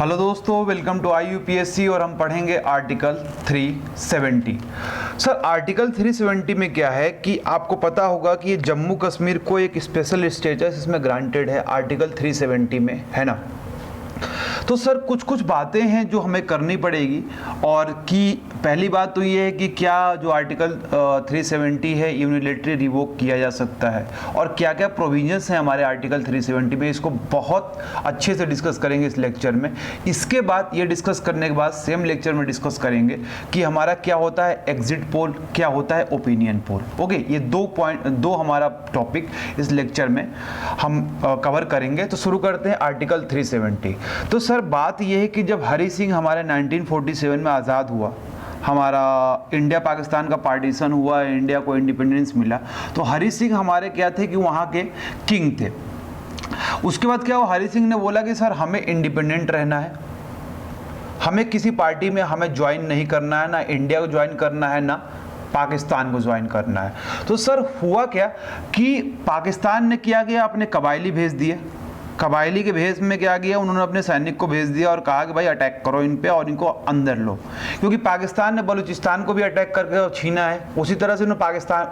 Hello दोस्तों, welcome to IUPSC और हम पढ़ेंगे आर्टिकल 370। सर आर्टिकल 370 में क्या है कि आपको पता होगा कि ये जम्मू कश्मीर को एक स्पेशल स्टेटस इसमें ग्रांटेड है आर्टिकल 370 में, है ना। तो सर कुछ कुछ बातें हैं जो हमें करनी पड़ेगी। और कि पहली बात तो ये है कि क्या जो आर्टिकल 370 है यूनिलेटरी रिवोक किया जा सकता है और क्या क्या प्रोविजंस हैं हमारे आर्टिकल 370 में, इसको बहुत अच्छे से डिस्कस करेंगे इस लेक्चर में। इसके बाद ये डिस्कस करने के बाद सेम लेक्चर में डिस्कस करेंगे कि हमारा क्या होता है एग्जिट पोल, क्या होता है ओपिनियन पोल। ओके, ये दो हमारा टॉपिक इस लेक्चर में हम कवर करेंगे। तो शुरू करते हैं आर्टिकल 370। तो सर बात यह है कि जब हरी सिंह हमारे 1947 में आज़ाद हुआ, हमारा इंडिया पाकिस्तान का पार्टीशन हुआ, इंडिया को इंडिपेंडेंस मिला, तो हरी सिंह हमारे क्या थे कि वहाँ के किंग थे। उसके बाद क्या हुआ, हरी सिंह ने बोला कि सर हमें इंडिपेंडेंट रहना है, हमें किसी पार्टी में हमें ज्वाइन नहीं करना है, ना इंडिया को ज्वाइन करना है ना पाकिस्तान को ज्वाइन करना है। तो सर हुआ क्या कि पाकिस्तान ने किया गया, अपने कबायली भेज दिए। कबायली के भेष में क्या किया, उन्होंने अपने सैनिक को भेज दिया और कहा कि भाई अटैक करो इन पे और इनको अंदर लो, क्योंकि पाकिस्तान ने बलूचिस्तान को भी अटैक करके छीना है। उसी तरह से उन्होंने पाकिस्तान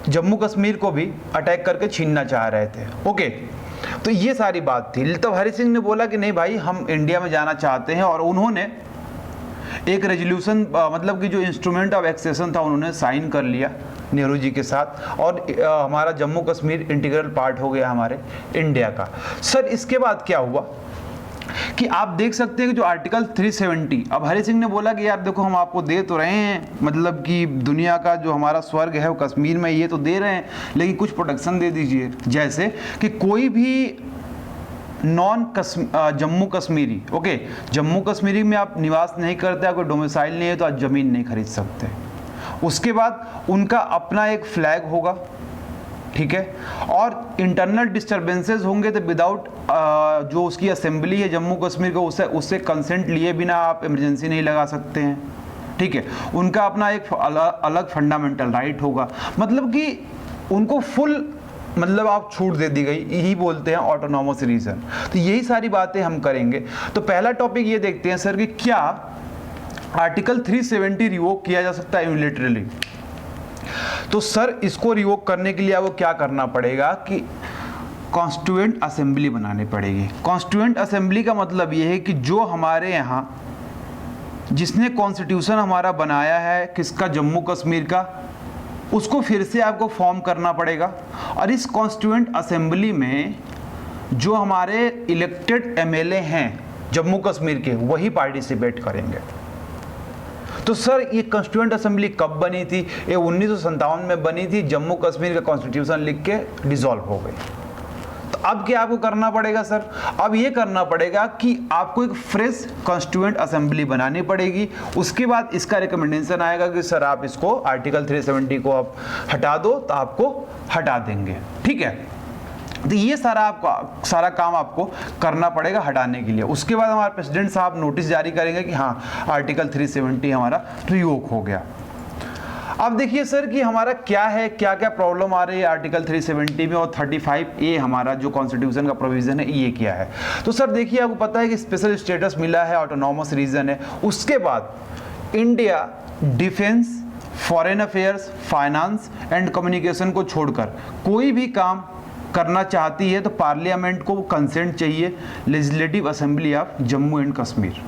जम्मू कश्मीर को भी अटैक करके छीनना चाह रहे थे। ओके, तो ये सारी बात थी। तब हरी सिंह ने बोला कि नहीं भाई, हम इंडिया में जाना चाहते हैं, और उन्होंने एक रेजोल्यूशन मतलब कि जो इंस्ट्रूमेंट ऑफ एक्सेशन था उन्होंने साइन कर लिया नेहरू जी के साथ, और हमारा जम्मू कश्मीर इंटीग्रल पार्ट हो गया हमारे इंडिया का। सर इसके बाद क्या हुआ कि आप देख सकते हैं कि जो आर्टिकल 370, अब हरी सिंह ने बोला कि यार देखो हम आपको दे तो रहे हैं, मतलब कि दुनिया का जो हमारा स्वर्ग है वो कश्मीर में, ये तो दे रहे हैं, लेकिन कुछ प्रोटेक्शन दे दीजिए। जैसे कि कोई भी जम्मू कश्मीरी, ओके, जम्मू कश्मीरी में आप निवास नहीं करते, आपको डोमिसाइल नहीं है, तो आप ज़मीन नहीं खरीद सकते। उसके बाद उनका अपना एक फ्लैग होगा, ठीक है, और इंटरनल डिस्टर्बेंसेस होंगे तो विदाउट जो उसकी असेंबली है जम्मू कश्मीर को, उससे कंसेंट लिए बिना आप इमरजेंसी नहीं लगा सकते हैं, ठीक है। उनका अपना एक अलग फंडामेंटल राइट होगा, मतलब कि उनको फुल मतलब आप छूट दे दी गई, यही बोलते हैं ऑटोनॉमस रीजन। तो यही सारी बातें हम करेंगे। तो पहला टॉपिक ये देखते हैं सर कि क्या आर्टिकल 370 रिवोक किया जा सकता है यूनिलैटरली। तो सर इसको रिवोक करने के लिए आपको क्या करना पड़ेगा कि कॉन्स्टिट्यूएंट असेंबली बनानी पड़ेगी। कॉन्स्टिट्यूएंट असेंबली का मतलब ये है कि जो हमारे यहाँ जिसने कॉन्स्टिट्यूशन हमारा बनाया है, किसका, जम्मू कश्मीर का, उसको फिर से आपको फॉर्म करना पड़ेगा। और इस कॉन्स्टिट्यूएंट असेंबली में जो हमारे इलेक्टेड MLA हैं जम्मू कश्मीर के, वही पार्टिसिपेट करेंगे। तो सर ये कॉन्स्टिट्यूएंट असेंबली कब बनी थी? ये 1957 में बनी थी, जम्मू कश्मीर का कॉन्स्टिट्यूशन लिख के डिसॉल्व हो गई। तो अब क्या आपको करना पड़ेगा सर? अब ये करना पड़ेगा कि आपको एक फ्रेश कॉन्स्टिट्यूएंट असेंबली बनानी पड़ेगी। उसके बाद इसका रिकमेंडेशन आएगा कि सर आप इसको आर्टिकल 370 को आप हटा दो, तो आपको हटा देंगे, ठीक है। तो ये सारा काम आपको करना पड़ेगा हटाने के लिए। उसके बाद हमारे प्रेसिडेंट साहब नोटिस जारी करेंगे कि हाँ आर्टिकल 370 हमारा रिवोक हो गया। अब देखिए सर कि हमारा क्या है, क्या क्या प्रॉब्लम आ रही है आर्टिकल 370 में, और 35A हमारा जो कॉन्स्टिट्यूशन का प्रोविजन है ये क्या है। तो सर देखिए आपको पता है कि स्पेशल स्टेटस मिला है, ऑटोनॉमस रीजन है। उसके बाद India defence, foreign affairs, finance and communication को छोड़कर कोई भी काम करना चाहती है तो पार्लियामेंट को कंसेंट चाहिए, legislative assembly of Jammu and Kashmir.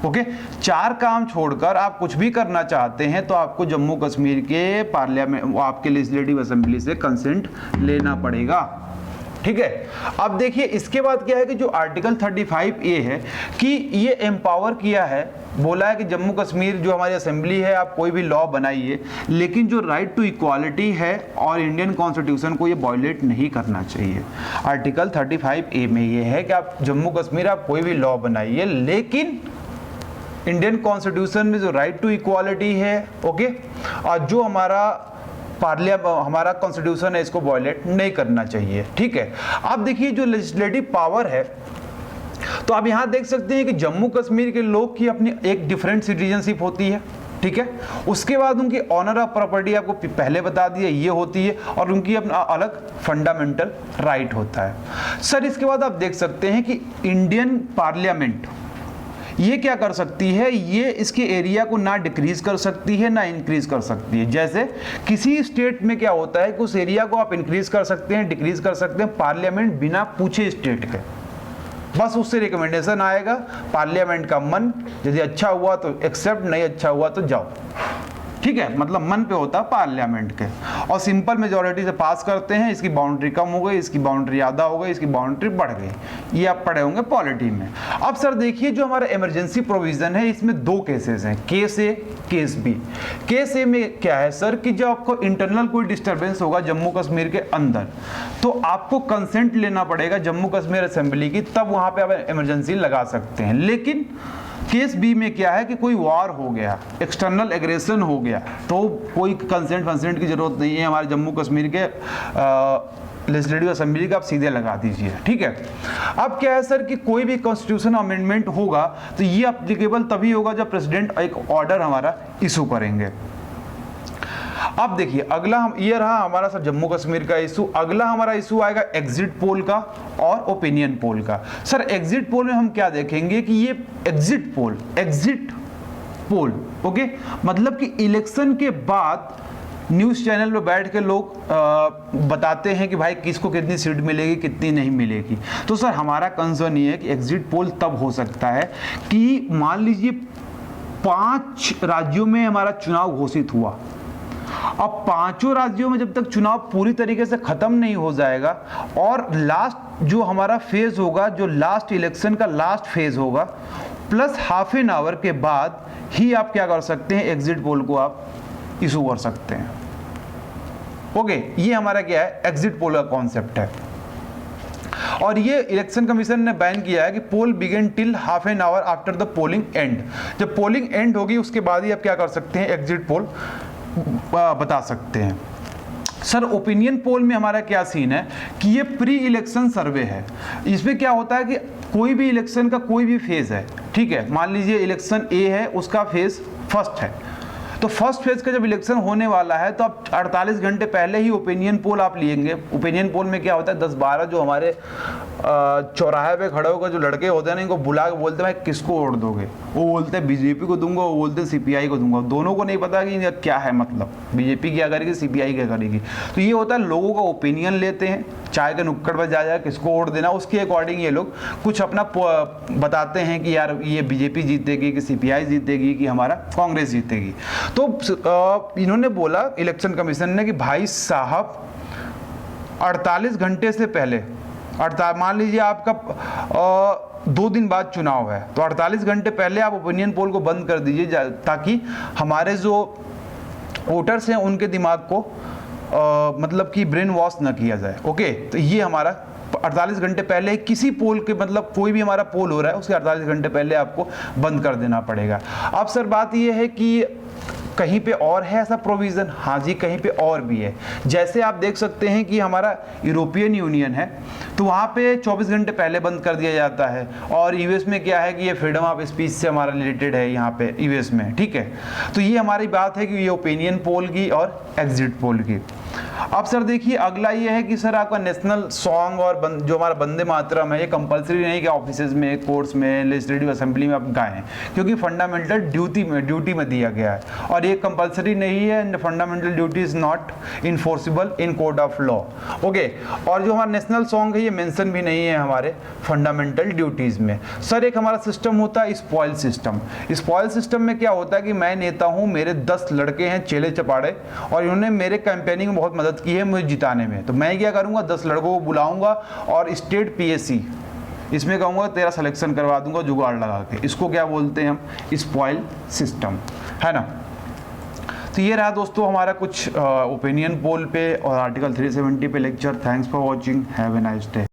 Okay, 4 काम छोड़कर आप कुछ भी करना चाहते हैं तो आपको जम्मू कश्मीर के पार्लियामेंट, आपके लेजिस्लेटिव असेंबली से कंसेंट लेना पड़ेगा, ठीक है। अब देखिए इसके बाद क्या है कि जो आर्टिकल 35A है कि ये एम्पावर किया है, बोला है कि जम्मू कश्मीर जो हमारी असेंबली है आप कोई भी लॉ बनाइए, लेकिन जो राइट टू इक्वालिटी है और इंडियन कॉन्स्टिट्यूशन को ये वायलेट नहीं करना चाहिए। आर्टिकल 35A में ये है कि आप जम्मू कश्मीर आप कोई भी लॉ बनाइए, लेकिन इंडियन कॉन्स्टिट्यूशन में जो राइट टू इक्वालिटी है, ओके, और जो हमारा कॉन्स्टिट्यूशन है इसको वायलेट नहीं करना चाहिए, ठीक है। अब देखिए जो लेजिस्लेटिव पावर है, तो आप यहां देख सकते हैं कि जम्मू कश्मीर के लोग की अपनी एक डिफरेंट सिटीजनशिप होती है, ठीक है। उसके बाद उनकी ऑनर ऑफ प्रॉपर्टी आपको पहले बता दिया ये होती है, और उनकी अपना अलग फंडामेंटल राइट होता है। सर इसके बाद आप देख सकते हैं कि इंडियन पार्लियामेंट ये क्या कर सकती है, ये इसके एरिया को ना डिक्रीज कर सकती है ना इंक्रीज कर सकती है। जैसे किसी स्टेट में क्या होता है कि उस एरिया को आप इंक्रीज कर सकते हैं, डिक्रीज कर सकते हैं, पार्लियामेंट बिना पूछे स्टेट के, बस उससे रिकमेंडेशन आएगा, पार्लियामेंट का मन, यदि अच्छा हुआ तो एक्सेप्ट, नहीं अच्छा हुआ तो जाओ, ठीक है, मतलब मन पे होता है पार्लियामेंट के, और सिंपल मेजॉरिटी से पास करते हैं। इसकी बाउंड्री कम हो गई, इसकी बाउंड्री ज़्यादा हो गई, इसकी बाउंड्री बढ़ गई, ये आप पढ़े होंगे पॉलिटी में। अब सर देखिए जो हमारा इमरजेंसी प्रोविज़न है इसमें दो केसेस हैं, केस ए, केस बी। केस ए में क्या है सर कि जब आपको इंटरनल कोई डिस्टर्बेंस होगा जम्मू कश्मीर के अंदर, तो आपको कंसेंट लेना पड़ेगा जम्मू कश्मीर असेंबली की, तब वहाँ पे आप इमरजेंसी लगा सकते हैं। लेकिन केस बी में क्या है कि कोई वार हो गया, एक्सटर्नल एग्रेशन हो गया, तो कोई कंसेंट की जरूरत नहीं है हमारे जम्मू कश्मीर के लेजिस्लेटिव असेंबली का, आप सीधे लगा दीजिए, ठीक है। अब क्या है सर कि कोई भी कॉन्स्टिट्यूशन अमेंडमेंट होगा तो ये अप्लीकेबल तभी होगा जब प्रेसिडेंट एक ऑर्डर हमारा इशू करेंगे। अब देखिए अगला ये रहा हमारा सर जम्मू कश्मीर का इशू। अगला हमारा इशू आएगा एग्जिट पोल का और ओपिनियन पोल का। सर एग्जिट पोल में हम क्या देखेंगे कि ये एग्जिट पोल ओके, मतलब कि इलेक्शन के बाद न्यूज़ चैनल पे बैठ के लोग बताते हैं कि भाई किसको कितनी सीट मिलेगी, कितनी नहीं मिलेगी। तो सर हमारा कंसर्न ये है कि एग्जिट पोल तब हो सकता है कि मान लीजिए 5 राज्यों में हमारा चुनाव घोषित हुआ, अब 5 राज्यों में जब तक चुनाव पूरी तरीके से खत्म नहीं हो जाएगा और लास्ट जो हमारा फेज होगा, जो लास्ट इलेक्शन का लास्ट फेज होगा, प्लस हाफ एन आवर के बाद ही आप क्या कर सकते हैं, एग्जिट पोल को आप इशू कर सकते हैं। ओके, ये हमारा क्या है, एग्जिट पोल का कॉन्सेप्ट है। और ये इलेक्शन कमीशन ने बैन किया है कि poll begin till half an hour after the polling end. जब पोलिंग एंड होगी उसके बाद ही आप क्या कर सकते हैं, एग्जिट पोल बता सकते हैं। सर ओपिनियन पोल में हमारा क्या सीन है कि ये प्री इलेक्शन सर्वे है। इसमें क्या होता है कि कोई भी इलेक्शन का कोई भी फेज है, ठीक है, मान लीजिए इलेक्शन ए है, उसका फेज फर्स्ट है, तो फर्स्ट फेज का जब इलेक्शन होने वाला है तो आप 48 घंटे पहले ही ओपिनियन पोल आप लेंगे। ओपिनियन पोल में क्या होता है, 10-12 जो हमारे चौराहे पे खड़े होकर जो लड़के होते हैं ना, इनको बुला के बोलते हैं भाई किसको वोट दोगे, वो बोलते हैं बीजेपी को दूंगा, वो बोलते हैं सीपीआई को दूंगा। दोनों को नहीं पता कि क्या है, मतलब बीजेपी क्या करेगी, सीपीआई क्या करेगी। तो ये होता है लोगों का ओपिनियन लेते हैं, चाय के नुक्कड़ पर जा किसको वोट देना, उसके अकॉर्डिंग ये लोग कुछ अपना बताते हैं कि यार ये बीजेपी जीतेगी कि सीपीआई जीतेगी कि हमारा कांग्रेस जीतेगी। तो इन्होंने बोला इलेक्शन कमीशन ने कि भाई साहब 48 घंटे से पहले, मान लीजिए आपका 2 दिन बाद चुनाव है, तो 48 घंटे पहले आप ओपिनियन पोल को बंद कर दीजिए, ताकि हमारे जो वोटर्स हैं उनके दिमाग को मतलब कि ब्रेन वॉश ना किया जाए। ओके, तो ये हमारा 48 घंटे पहले किसी पोल के, मतलब कोई भी हमारा पोल हो रहा है उसके 48 घंटे पहले आपको बंद कर देना पड़ेगा। अब सर बात ये है कि कहीं पे और है ऐसा प्रोविज़न, हाँ जी कहीं पे और भी है। जैसे आप देख सकते हैं कि हमारा यूरोपियन यूनियन है, तो वहाँ पे 24 घंटे पहले बंद कर दिया जाता है। और यूएस में क्या है कि ये फ्रीडम ऑफ स्पीच से हमारा रिलेटेड है यहाँ पे यूएस में, ठीक है। तो ये हमारी बात है कि ये ओपिनियन पोल की और एग्जिट पोल की। अब सर देखिए अगला ये है कि सर आपका नेशनल सॉन्ग और जो हमारा वंदे मातरम है, ये कंपलसरी नहीं कि ऑफिसेज में, कोर्ट्स में, लेजिस्लेटिव असेंबली में आप गाएं, क्योंकि फंडामेंटल ड्यूटी में दिया गया है और ये कंपलसरी नहीं है। And fundamental duty is not enforceable in code of law. Okay, और जो हमारा नेशनल सॉन्ग है ये मेंशन भी नहीं है हमारे फंडामेंटल ड्यूटीज में। सर एक हमारा सिस्टम होता है स्पॉइल सिस्टम। स्पॉइल सिस्टम में क्या होता है कि मैं नेता हूँ, मेरे 10 लड़के हैं चेले चपाड़े, और इन्होंने मेरे कैंपेनिंग में बहुत मदद की है मुझे जिताने में, तो मैं क्या करूंगा, 10 लड़कों को बुलाऊंगा और स्टेट पीएससी इसमें कहूंगा तेरा सिलेक्शन करवा दूंगा जुगाड़ लगा के। इसको क्या बोलते हैं हम, स्पॉइल सिस्टम, है ना। तो ये रहा दोस्तों हमारा कुछ ओपिनियन पोल पे और आर्टिकल 370 पे lecture. Thanks for watching, have a nice day.